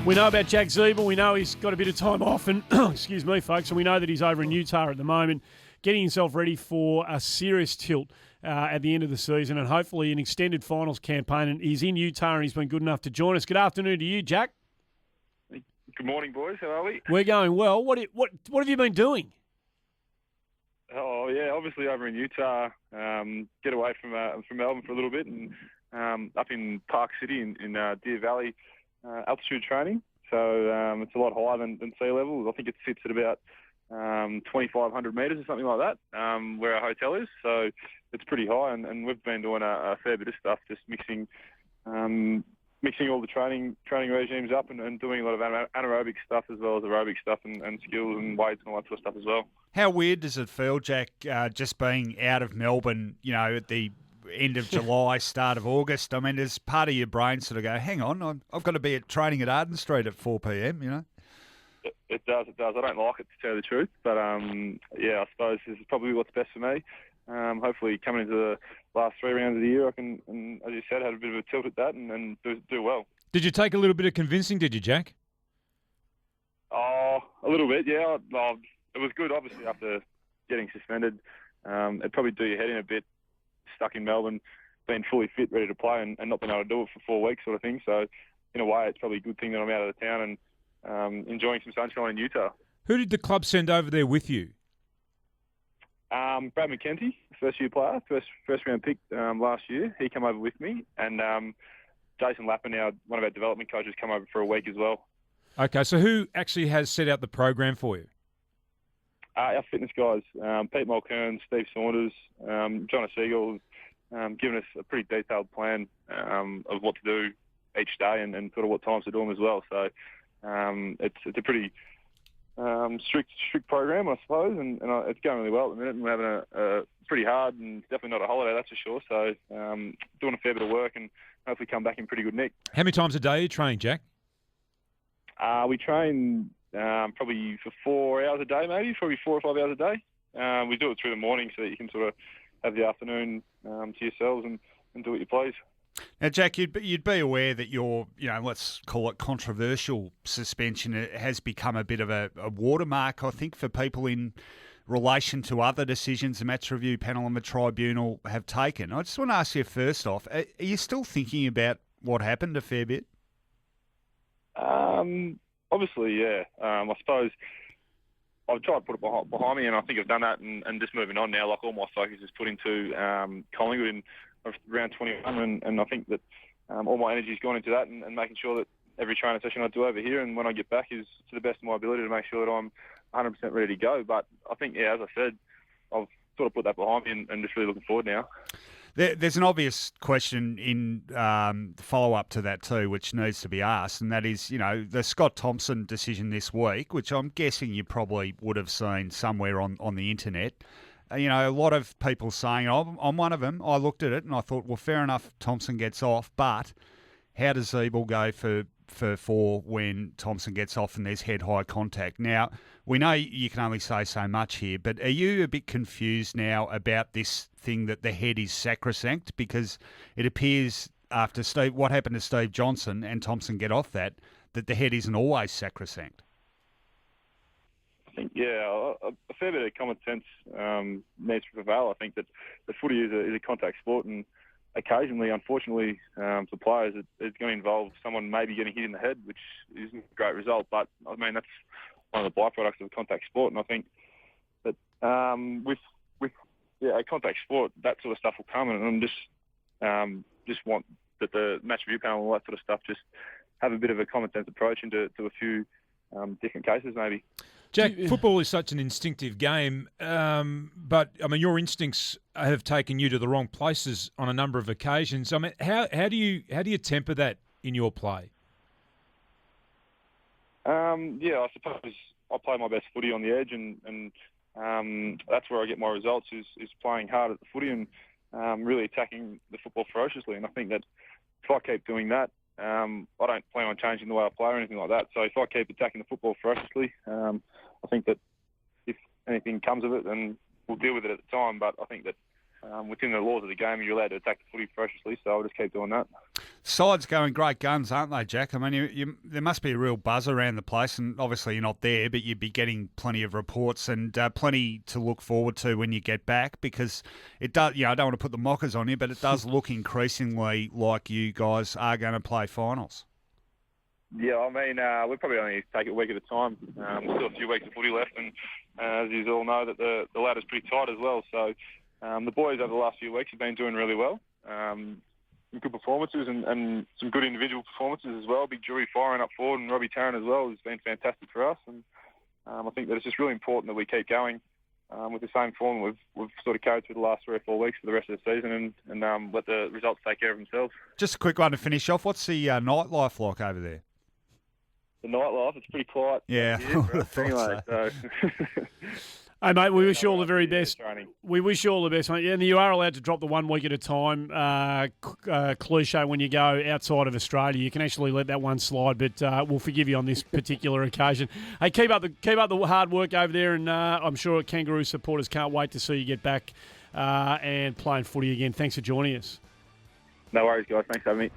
We know about Jack Ziebell. We know he's got a bit of time off, and excuse me, folks, and we know that he's over in Utah at the moment, getting himself ready for a serious tilt at the end of the season and hopefully an extended finals campaign. And he's in Utah, and he's been good enough to join us. Good afternoon to you, Jack. Good morning, boys. How are we? We're going well. What have you been doing? Oh yeah, obviously over in Utah. Get away from Melbourne for a little bit, and up in Park City in Deer Valley, altitude training. So it's a lot higher than sea level. I think it sits at about 2,500 metres or something like that, where our hotel is. So it's pretty high, and we've been doing a fair bit of stuff, just mixing all the training regimes up and doing a lot of anaerobic stuff as well as aerobic stuff and skills and weights and all that sort of stuff as well. How weird does it feel, Jack, just being out of Melbourne, at the end of July, start of August? I mean, does part of your brain sort of go, hang on, I've got to be training at Arden Street at 4 p.m, It does. I don't like it, to tell you the truth. But, I suppose this is probably what's best for me. Hopefully coming into the last 3 rounds of the year, I can, and as you said, had a bit of a tilt at that and do well. Did you take a little bit of convincing, did you, Jack? Oh, a little bit, yeah. It was good, obviously, after getting suspended. It'd probably do your head in a bit, stuck in Melbourne, being fully fit, ready to play, and not being able to do it for 4 weeks sort of thing. So, in a way, it's probably a good thing that I'm out of the town and enjoying some sunshine in Utah. Who did the club send over there with you? Brad McKenzie, first-year player, first round pick last year. He came over with me, and Jason Lappin, one of our development coaches, come over for a week as well. Okay, so who actually has set out the program for you? Our fitness guys, Pete Mulkern, Steve Saunders, John Ziebell, given us a pretty detailed plan of what to do each day and sort of what times to do them as well. So it's a pretty strict program, I suppose, and it's going really well at the minute. And we're having a pretty hard, and it's definitely not a holiday, that's for sure. So doing a fair bit of work and hopefully come back in pretty good nick. How many times a day are you training, Jack? We train probably for 4 hours a day, maybe, probably 4 or 5 hours a day. We do it through the morning so that you can sort of have the afternoon to yourselves and do what you please. Now, Jack, you'd be aware that your, let's call it controversial suspension has become a bit of a watermark, I think, for people in relation to other decisions the match review panel and the tribunal have taken. I just want to ask you first off, are you still thinking about what happened a fair bit? Obviously, yeah. I suppose I've tried to put it behind me, and I think I've done that, and just moving on now, like all my focus is put into Collingwood in round 21, and I think that all my energy's gone into that and making sure that every training session I do over here and when I get back is to the best of my ability to make sure that I'm 100% ready to go. But I think, yeah, as I said, I've sort of put that behind me and just really looking forward now. There's an obvious question in follow-up to that too, which needs to be asked, and that is, the Scott Thompson decision this week, which I'm guessing you probably would have seen somewhere on the internet. A lot of people saying, I'm one of them. I looked at it and I thought, well, fair enough, Thompson gets off, but how does Ziebell go for 4 when Thompson gets off and there's head-high contact? Now, we know you can only say so much here, but are you a bit confused now about this thing that the head is sacrosanct? Because it appears after what happened to Steve Johnson and Thompson get off that the head isn't always sacrosanct. I think, yeah, a fair bit of common sense needs to prevail. I think that the footy is a contact sport, and occasionally, unfortunately, for players, it's going to involve someone maybe getting hit in the head, which isn't a great result. But, I mean, that's one of the byproducts of a contact sport. And I think that with a contact sport, that sort of stuff will come. And I'm just want that the match review panel and all that sort of stuff just have a bit of a common sense approach into a few different cases maybe. Jack, football is such an instinctive game, but I mean, your instincts have taken you to the wrong places on a number of occasions. I mean, how do you temper that in your play? I suppose I play my best footy on the edge, and that's where I get my results is playing hard at the footy and really attacking the football ferociously. And I think that if I keep doing that, I don't plan on changing the way I play or anything like that. So if I keep attacking the football ferociously, I think that if anything comes of it, then we'll deal with it at the time. But I think that within the laws of the game, you're allowed to attack the footy ferociously, so I'll just keep doing that. Sides going great guns, aren't they, Jack? I mean, there must be a real buzz around the place, and obviously you're not there, but you'd be getting plenty of reports and plenty to look forward to when you get back, because it does. I don't want to put the mockers on you, but it does look increasingly like you guys are going to play finals. Yeah, I mean, we probably only take it a week at a time. There's still a few weeks of footy left, and as you all know, that the ladder's pretty tight as well. So the boys over the last few weeks have been doing really well. Some good performances and some good individual performances as well. Big Jury firing up forward, and Robbie Tarrant as well has been fantastic for us. And I think that it's just really important that we keep going with the same form we've sort of carried through the last 3 or 4 weeks for the rest of the season, and let the results take care of themselves. Just a quick one to finish off. What's the nightlife like over there? The nightlife, it's pretty quiet. Yeah, I would have thought anyway, so. Hey, mate, we wish you all the very best. Training. We wish you all the best, mate. Yeah, and you are allowed to drop the 1 week at a time cliche when you go outside of Australia. You can actually let that one slide, but we'll forgive you on this particular occasion. Hey, keep up the hard work over there, and I'm sure Kangaroo supporters can't wait to see you get back and playing footy again. Thanks for joining us. No worries, guys. Thanks for having me.